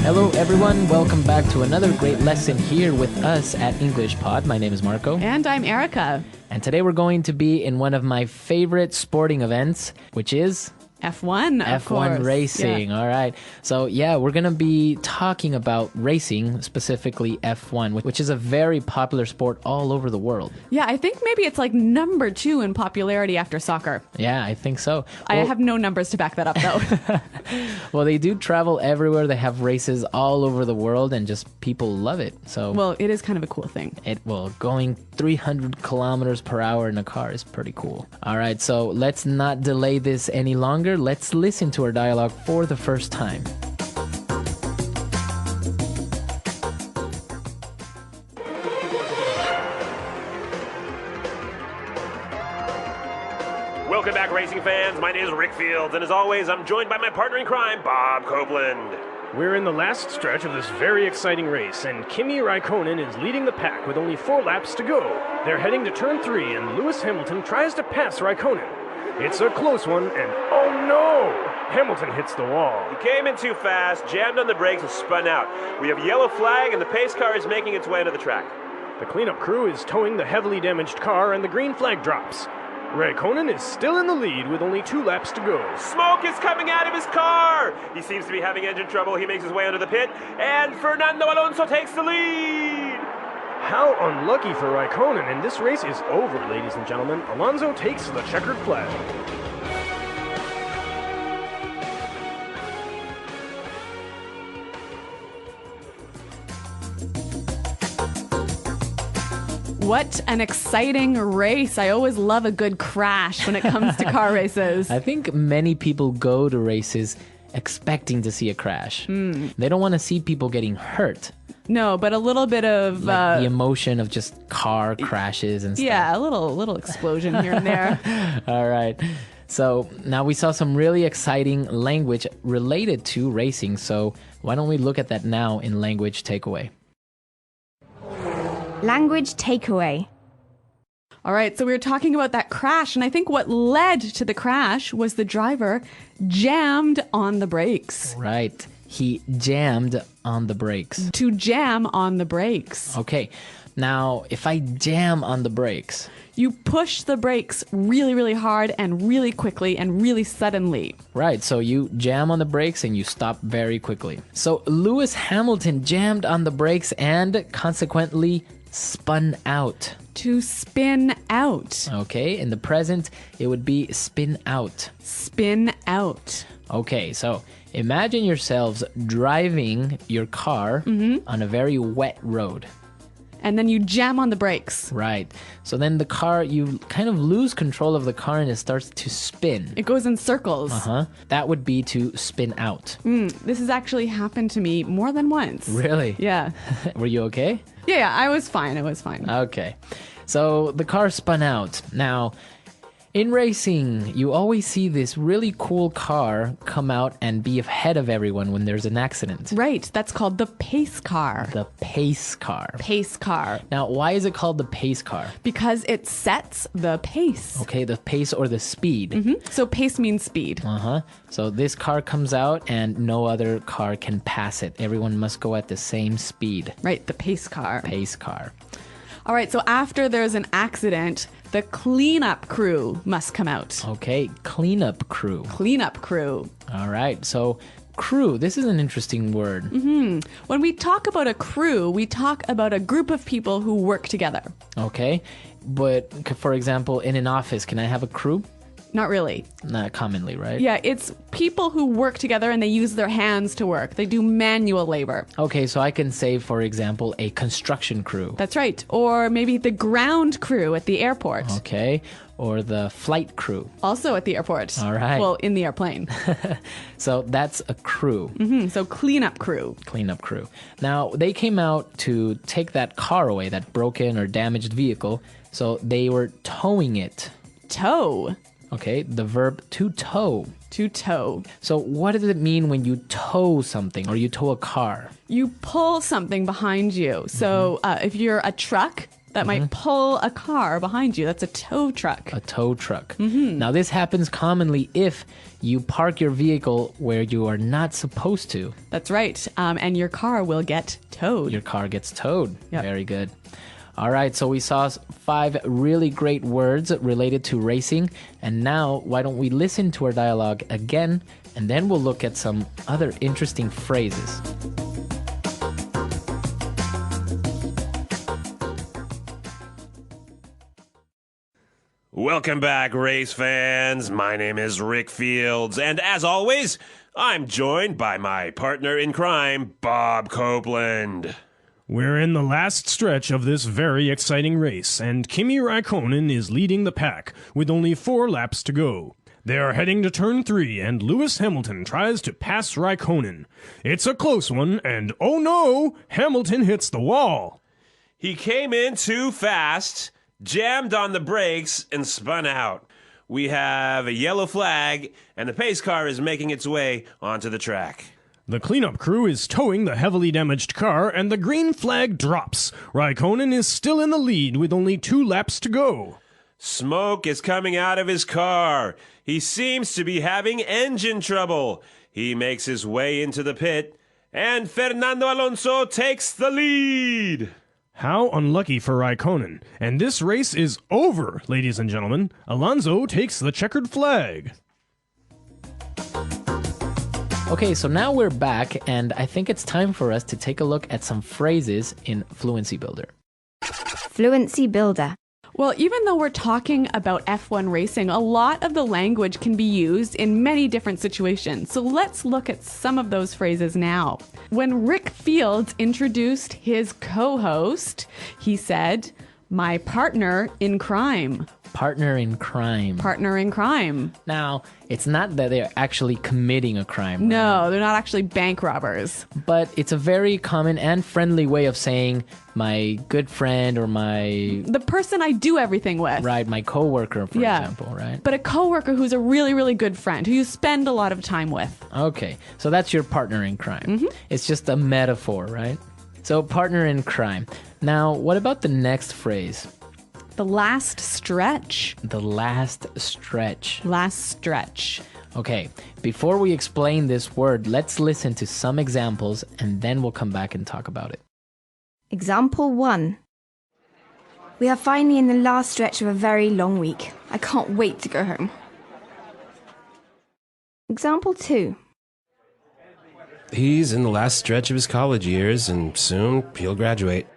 Hello everyone, welcome back to another great lesson here with us at English Pod. My name is Marco. And I'm Erica. And today we're going to be in one of my favorite sporting events, which is F1, of course. F1 racing. Yeah. All right. So yeah, we're going to be talking about racing, specifically F1, which is a very popular sport all over the world. Yeah, I think maybe it's like number 2 in popularity after soccer. Yeah, I think so. I have no numbers to back that up, though. Well, they do travel everywhere. They have races all over the world, and just people love it. So Well, it is kind of a cool thing. Going 300 kilometers per hour in a car is pretty cool. All right, so let's not delay this any longer. Let's listen to our dialogue for the first time. Welcome back, racing fans. My name is Rick Fields, and as always, I'm joined by my partner in crime, Bob Copeland. We're in the last stretch of this very exciting race, and Kimi Raikkonen is leading the pack with only 4 laps to go. They're heading to turn 3, and Lewis Hamilton tries to pass Raikkonen. It's a close one, and oh no! Hamilton hits the wall. He came in too fast, jammed on the brakes, and spun out. We have a yellow flag, and the pace car is making its way into the track. The cleanup crew is towing the heavily damaged car, and the green flag drops. Raikkonen is still in the lead with only 2 laps to go. Smoke is coming out of his car! He seems to be having engine trouble. He makes his way under the pit, and Fernando Alonso takes the lead! How unlucky for Raikkonen, and this race is over, ladies and gentlemen. Alonso takes the checkered flag. What an exciting race. I always love a good crash when it comes to car races. I think many people go to races expecting to see a crash. They don't want to see people getting hurt. No, but a little bit of... Like the emotion of just car crashes and stuff. Yeah, a little explosion here and there. All right. So now we saw some really exciting language related to racing. So why don't we look at that now in language takeaway? Language takeaway. All right, so we were talking about that crash, and I think what led to the crash was the driver jammed on the brakes. Right. He jammed on the brakes. To jam on the brakes. Okay. Now, if I jam on the brakes... You push the brakes really, really hard and really quickly and really suddenly. Right, so you jam on the brakes and you stop very quickly. So Lewis Hamilton jammed on the brakes and consequently spun out. To spin out. Okay, in the present, it would be spin out. Spin out. Okay, so imagine yourselves driving your car on a very wet road. And then you jam on the brakes. Right. So then the car, you kind of lose control of the car and it starts to spin. It goes in circles. That would be to spin out. This has actually happened to me more than once. Really? Yeah. Were you okay? Yeah, I was fine. Okay. So the car spun out. Now, in racing, you always see this really cool car come out and be ahead of everyone when there's an accident. Right. That's called the pace car. The pace car. Pace car. Now, why is it called the pace car? Because it sets the pace. Okay, the pace or the speed. So pace means speed. So this car comes out and no other car can pass it. Everyone must go at the same speed. Right, the pace car. Pace car. All right, so after there's an accident, the cleanup crew must come out. Okay, cleanup crew. Cleanup crew. All right, so crew, this is an interesting word. When we talk about a crew, we talk about a group of people who work together. Okay, but for example, in an office, can I have a crew? Not really. Not commonly, right? Yeah, it's people who work together and they use their hands to work. They do manual labor. Okay, so I can say, for example, a construction crew. That's right. Or maybe the ground crew at the airport. Okay, or the flight crew. Also at the airport. All right. Well, in the airplane. So that's a crew. So cleanup crew. Cleanup crew. Now, they came out to take that car away, that broken or damaged vehicle. So they were towing it. Tow. Okay, the verb to tow. To tow. So what does it mean when you tow something or you tow a car? You pull something behind you. So if you're a truck, that might pull a car behind you. That's a tow truck. A tow truck. Now, this happens commonly if you park your vehicle where you are not supposed to. That's right. And your car will get towed. Your car gets towed. Yep. Very good. All right, so we saw 5 really great words related to racing. And now, why don't we listen to our dialogue again, and then we'll look at some other interesting phrases. Welcome back, race fans. My name is Rick Fields, and as always, I'm joined by my partner in crime, Bob Copeland. We're in the last stretch of this very exciting race, and Kimi Raikkonen is leading the pack with only 4 laps to go. They are heading to turn 3, and Lewis Hamilton tries to pass Raikkonen. It's a close one, and oh no, Hamilton hits the wall. He came in too fast, jammed on the brakes, and spun out. We have a yellow flag, and the pace car is making its way onto the track. The cleanup crew is towing the heavily damaged car, and the green flag drops. Raikkonen is still in the lead with only 2 laps to go. Smoke is coming out of his car. He seems to be having engine trouble. He makes his way into the pit, and Fernando Alonso takes the lead. How unlucky for Raikkonen. And this race is over, ladies and gentlemen. Alonso takes the checkered flag. Okay, so now we're back, and I think it's time for us to take a look at some phrases in Fluency Builder. Fluency Builder. Well, even though we're talking about F1 racing, a lot of the language can be used in many different situations. So let's look at some of those phrases now. When Rick Fields introduced his co-host, he said, "My partner in crime." Partner in crime. Partner in crime. Now, it's not that they're actually committing a crime. No, they're not actually bank robbers. But it's a very common and friendly way of saying my good friend or The person I do everything with. right, my coworker, for example, right? But a coworker who's a really, really good friend, who you spend a lot of time with. Okay, so that's your partner in crime. It's just a metaphor, right? So partner in crime. Now, what about the next phrase? The last stretch. The last stretch. Last stretch. Okay, before we explain this word, let's listen to some examples and then we'll come back and talk about it. Example 1. We are finally in the last stretch of a very long week. I can't wait to go home. Example 2. He's in the last stretch of his college years, and soon he'll graduate.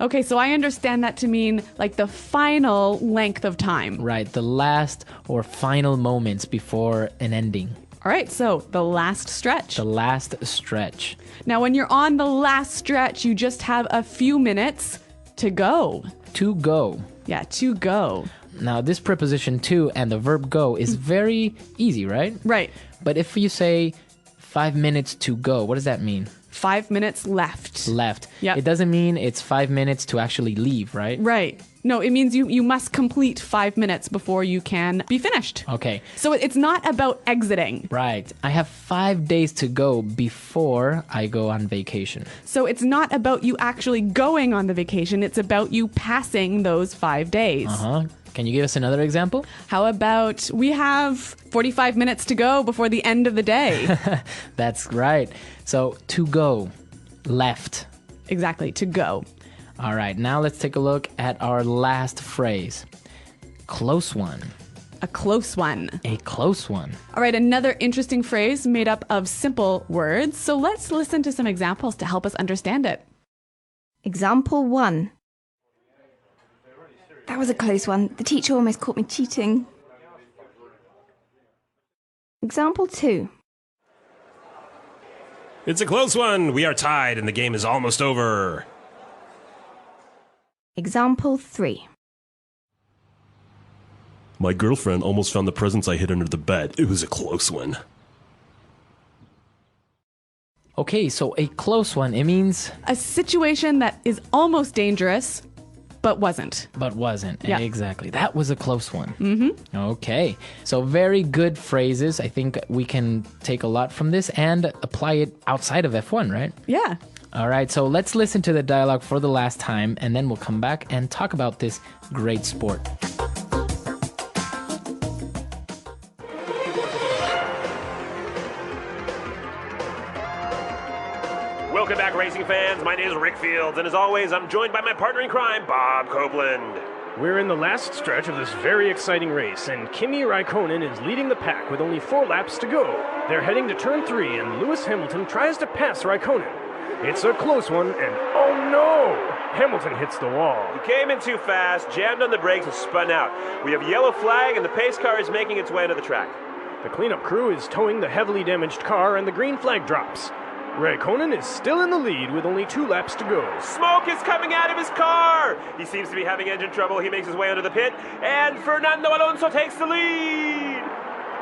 Okay, so I understand that to mean like the final length of time. Right, the last or final moments before an ending. All right, so the last stretch. The last stretch. Now, when you're on the last stretch, you just have a few minutes to go. To go. Yeah, to go. Now, this preposition to and the verb go is very easy, right? Right. But if you say 5 minutes to go, what does that mean? 5 minutes left. Left. Yep. It doesn't mean it's 5 minutes to actually leave, right? Right. No, it means you must complete 5 minutes before you can be finished. Okay. So it's not about exiting. Right. I have 5 days to go before I go on vacation. So it's not about you actually going on the vacation. It's about you passing those 5 days. Uh-huh. Can you give us another example? How about we have 45 minutes to go before the end of the day? That's right. So, to go, left. Exactly, to go. All right, now let's take a look at our last phrase. Close one. A close one. A close one. All right, another interesting phrase made up of simple words. So let's listen to some examples to help us understand it. Example 1. That was a close one. The teacher almost caught me cheating. Example 2. It's a close one. We are tied and the game is almost over. Example 3. My girlfriend almost found the presents I hid under the bed. It was a close one. Okay, so a close one, it means... A situation that is almost dangerous, but wasn't. But wasn't. Yeah. Exactly. That was a close one. Mm-hmm. Okay. So very good phrases. I think we can take a lot from this and apply it outside of F1, right? Yeah. All right, so let's listen to the dialogue for the last time, and then we'll come back and talk about this great sport. Welcome back, racing fans. My name is Rick Fields, and as always, I'm joined by my partner in crime, Bob Copeland. We're in the last stretch of this very exciting race, and Kimi Raikkonen is leading the pack with only 4 laps to go. They're heading to turn 3, and Lewis Hamilton tries to pass Raikkonen. It's a close one, and oh no! Hamilton hits the wall. He came in too fast, jammed on the brakes, and spun out. We have yellow flag, and the pace car is making its way into the track. The cleanup crew is towing the heavily damaged car, and the green flag drops. Raikkonen is still in the lead with only 2 laps to go. Smoke is coming out of his car! He seems to be having engine trouble. He makes his way under the pit, and Fernando Alonso takes the lead!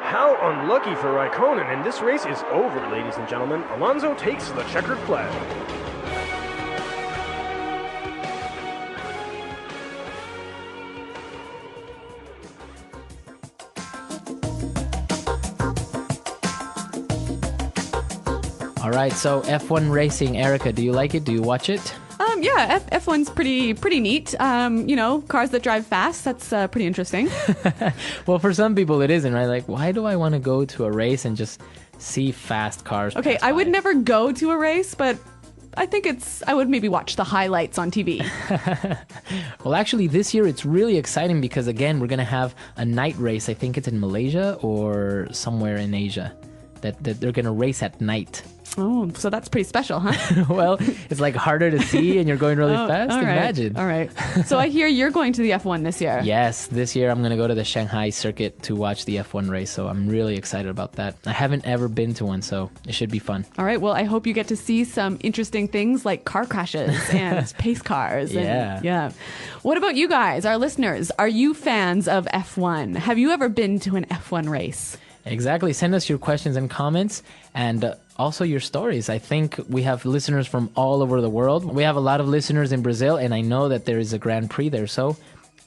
How unlucky for Raikkonen, and this race is over, ladies and gentlemen. Alonso takes the checkered flag. All right, so F1 racing, Erica, do you like it? Do you watch it? Yeah, F1's pretty neat. Cars that drive fast, that's pretty interesting. Well, for some people it isn't, right? Like, why do I want to go to a race and just see fast cars? Okay, I would never go to a race, but I think I would maybe watch the highlights on TV. Well, actually, this year it's really exciting because, again, we're going to have a night race. I think it's in Malaysia or somewhere in Asia that they're going to race at night. Oh, so that's pretty special, huh? Well, it's like harder to see and you're going really fast. All right. Imagine. All right. So I hear you're going to the F1 this year. Yes, this year I'm going to go to the Shanghai circuit to watch the F1 race. So I'm really excited about that. I haven't ever been to one, so it should be fun. All right. Well, I hope you get to see some interesting things like car crashes and pace cars. Yeah. What about you guys, our listeners? Are you fans of F1? Have you ever been to an F1 race? Exactly. Send us your questions and comments and also your stories. I think we have listeners from all over the world. We have a lot of listeners in Brazil, and I know that there is a Grand Prix there. So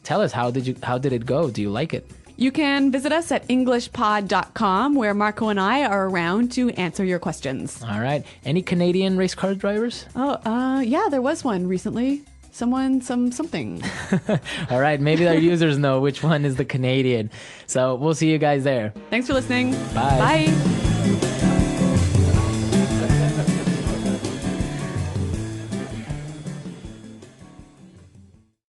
tell us, how did it go? Do you like it? You can visit us at EnglishPod365.com, where Marco and I are around to answer your questions. All right. Any Canadian race car drivers? Yeah, there was one recently. Something. All right. Maybe our users know which one is the Canadian. So we'll see you guys there. Thanks for listening. Bye. Bye.